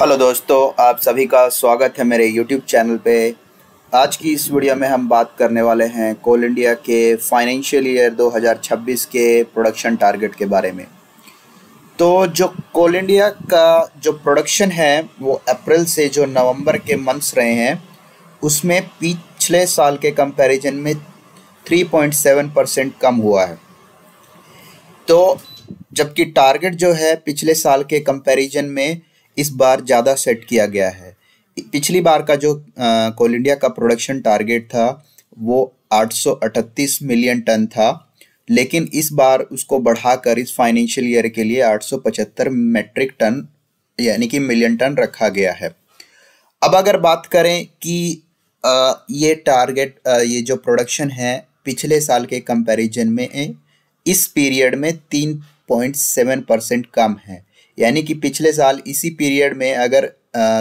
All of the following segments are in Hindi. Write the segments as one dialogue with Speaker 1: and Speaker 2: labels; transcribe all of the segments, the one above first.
Speaker 1: हेलो दोस्तों, आप सभी का स्वागत है मेरे YouTube चैनल पे। आज की इस वीडियो में हम बात करने वाले हैं कोल इंडिया के फाइनेंशियल ईयर 2026 के प्रोडक्शन टारगेट के बारे में। तो जो कोल इंडिया का जो प्रोडक्शन है वो अप्रैल से जो नवंबर के मंथ्स रहे हैं उसमें पिछले साल के कंपैरिजन में 3.7% कम हुआ है। तो जबकि टारगेट जो है पिछले साल के कंपैरिजन में इस बार ज़्यादा सेट किया गया है। पिछली बार का जो कोल इंडिया का प्रोडक्शन टारगेट था वो 838 मिलियन टन था, लेकिन इस बार उसको बढ़ाकर इस फाइनेंशियल ईयर के लिए 875 मेट्रिक टन यानी कि मिलियन टन रखा गया है। अब अगर बात करें कि ये टारगेट ये जो प्रोडक्शन है पिछले साल के कंपैरिजन में इस पीरियड में 3.7% कम है। यानी कि पिछले साल इसी पीरियड में अगर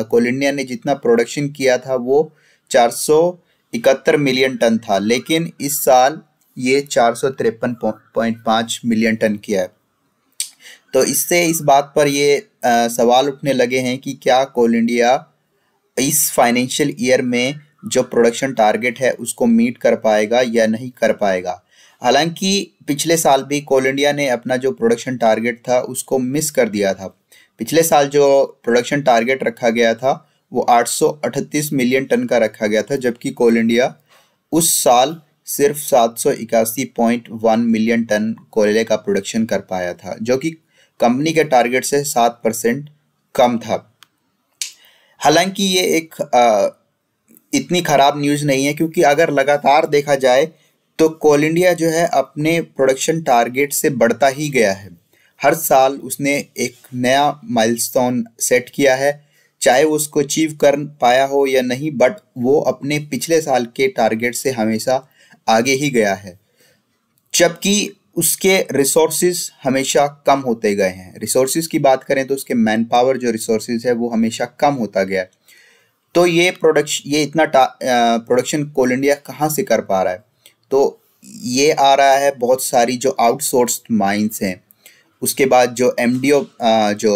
Speaker 1: कोल इंडिया ने जितना प्रोडक्शन किया था वो 471 मिलियन टन था, लेकिन इस साल ये 453.5 मिलियन टन किया है। तो इससे इस बात पर ये सवाल उठने लगे हैं कि क्या कोल इंडिया इस फाइनेंशियल ईयर में जो प्रोडक्शन टारगेट है उसको मीट कर पाएगा या नहीं कर पाएगा। हालांकि पिछले साल भी कोल इंडिया ने अपना जो प्रोडक्शन टारगेट था उसको मिस कर दिया था। पिछले साल जो प्रोडक्शन टारगेट रखा गया था वो 838 मिलियन टन का रखा गया था, जबकि कोल इंडिया उस साल सिर्फ 781.1 मिलियन टन कोयले का प्रोडक्शन कर पाया था, जो कि कंपनी के टारगेट से 7% कम था। हालांकि ये एक इतनी ख़राब न्यूज़ नहीं है, क्योंकि अगर लगातार देखा जाए तो कोल इंडिया जो है अपने प्रोडक्शन टारगेट से बढ़ता ही गया है। हर साल उसने एक नया माइलस्टोन सेट किया है, चाहे वो उसको अचीव कर पाया हो या नहीं, बट वो अपने पिछले साल के टारगेट से हमेशा आगे ही गया है। जबकि उसके रिसोर्सेज हमेशा कम होते गए हैं। रिसोर्सेज की बात करें तो उसके मैन पावर जो रिसोर्सेज है वो हमेशा कम होता गया है। तो ये इतना प्रोडक्शन कोल इंडिया कहाँ से कर पा रहा है? तो ये आ रहा है बहुत सारी जो आउटसोर्स्ड माइंस हैं, उसके बाद जो एमडीओ जो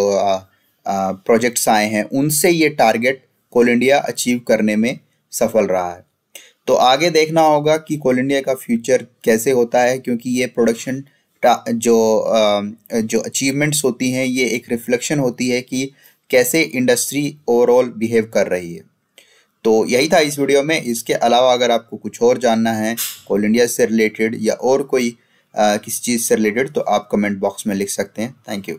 Speaker 1: प्रोजेक्ट्स आए हैं उनसे ये टारगेट कोल इंडिया अचीव करने में सफल रहा है। तो आगे देखना होगा कि कोल इंडिया का फ्यूचर कैसे होता है, क्योंकि ये प्रोडक्शन जो अचीवमेंट्स होती हैं ये एक रिफ्लेक्शन होती है कि कैसे इंडस्ट्री ओवरऑल बिहेव कर रही है। तो यही था इस वीडियो में। इसके अलावा अगर आपको कुछ और जानना है कोल इंडिया से रिलेटेड या और कोई किसी चीज़ से रिलेटेड तो आप कमेंट बॉक्स में लिख सकते हैं। Thank you.